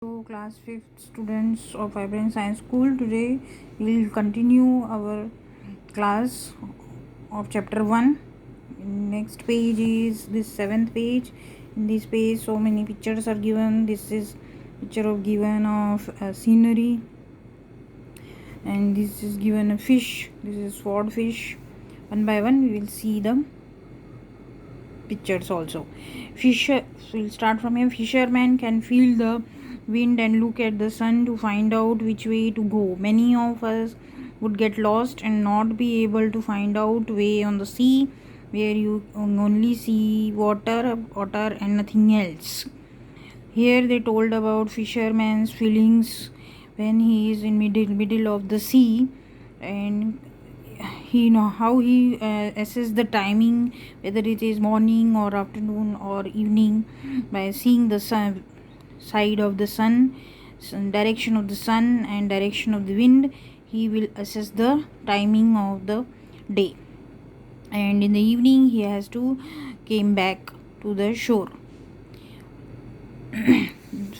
So, class 5th students of Vibrant Science School, today we will continue our class of chapter 1. Next page is this 7th page. In this page, so many pictures are given. This is picture of given of scenery, and this is given a fish. This is swordfish. One by one, we will see the pictures also. Fisher, we'll start from here. Fisherman can feel the wind and look at the sun to find out which way to go. Many of us would get lost and not be able to find out way on the sea, where you only see water and nothing else. Here they told about fisherman's feelings when he is in middle of the sea, and he know how he assess the timing, whether it is morning or afternoon or evening, by seeing the sun, side of the sun, direction of the sun and direction of the wind. He will assess the timing of the day, and in the evening he has to came back to the shore.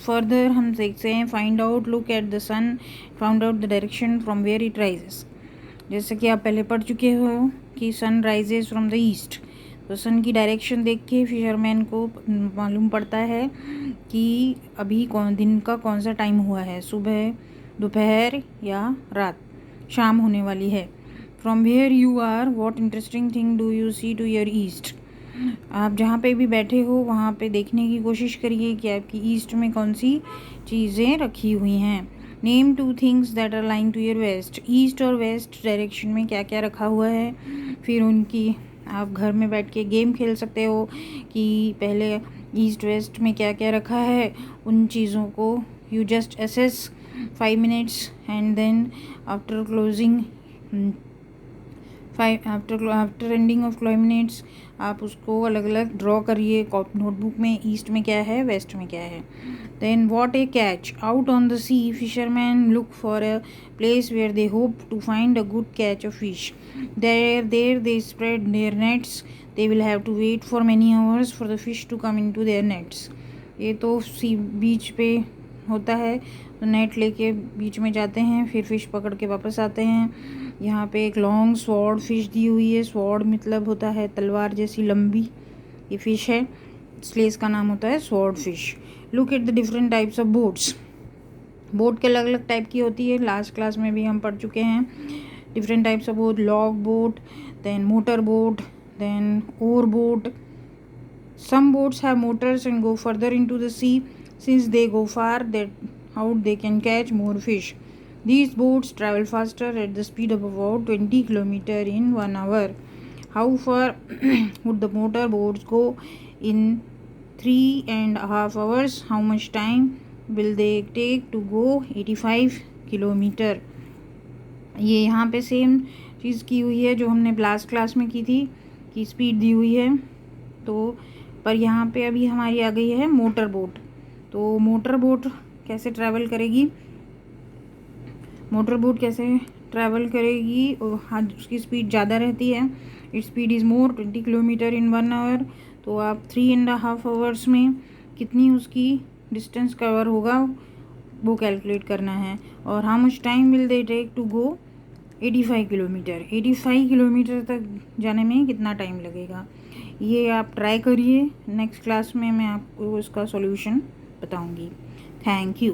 Further हम देखते हैं, find out, look at the sun, found out the direction from where it rises. जैसे कि आप पहले पढ़ चुके हो कि sun rises from the east, तो सन की डायरेक्शन देख के फिशरमैन को मालूम पड़ता है कि अभी दिन का कौन सा टाइम हुआ है, सुबह, दोपहर या रात, शाम होने वाली है. From where you are, what interesting thing do you see to your east. आप जहाँ पे भी बैठे हो वहाँ पे देखने की कोशिश करिए कि आपकी ईस्ट में कौन सी चीज़ें रखी हुई हैं. Name 2 things that are lying to your west. East और वेस्ट डायरेक्शन में क्या क्या रखा हुआ है. फिर उनकी आप घर में बैठ के गेम खेल सकते हो कि पहले ईस्ट वेस्ट में क्या क्या रखा है. उन चीज़ों को you just assess 5 minutes and then after closing after ending of 5 minutes आप उसको अलग अलग ड्रॉ करिए नोटबुक में. ईस्ट में क्या है, वेस्ट में क्या है. Then what a catch. Out on the sea, fisherman look for a place where they hope to find a good catch of fish. There they spread their nets. They will have to wait for many hours for the fish to come in to their nets. ये तो सी बीच पे होता है, तो net लेके बीच में जाते हैं, फिर फिश पकड़ के वापस आते हैं. यहाँ पे एक लॉन्ग स्वॉर्ड फिश दी हुई है. स्वॉर्ड मतलब होता है तलवार जैसी लंबी ये फिश है, इसलिए इसका नाम होता है sword fish. Look at the different types of boats. Boat के अलग अलग टाइप की होती है, लास्ट क्लास में भी हम पढ़ चुके हैं. Different types of boat, log boat, then motor boat, then oar boat. Some boats have motors and go further into the sea. Since they go far that out they can catch more fish. These boats travel faster at the speed of about 20 km in 1 hour. How far would the motor boats go in 3.5 hours? How much time will they take to go 85 km? ये यहाँ पे same चीज़ की हुई है जो हमने last class में की थी कि स्पीड दी हुई है, तो पर यहाँ पे अभी हमारी आ गई है मोटर बोट. तो मोटर बोट कैसे ट्रैवल करेगी, मोटर बोट कैसे ट्रैवल करेगी. हाँ, उसकी स्पीड ज़्यादा रहती है. Its speed is more 20 kilometre in 1 hour. तो आप 3.5 आवर्स में कितनी उसकी डिस्टेंस कवर होगा वो कैलकुलेट करना है. और how much time will they take to go 85 kilometre. 85 kilometre तक जाने में कितना टाइम लगेगा, ये आप ट्राई करिए. नेक्स्ट क्लास में मैं आपको इसका सॉल्यूशन बताऊंगी. Thank you.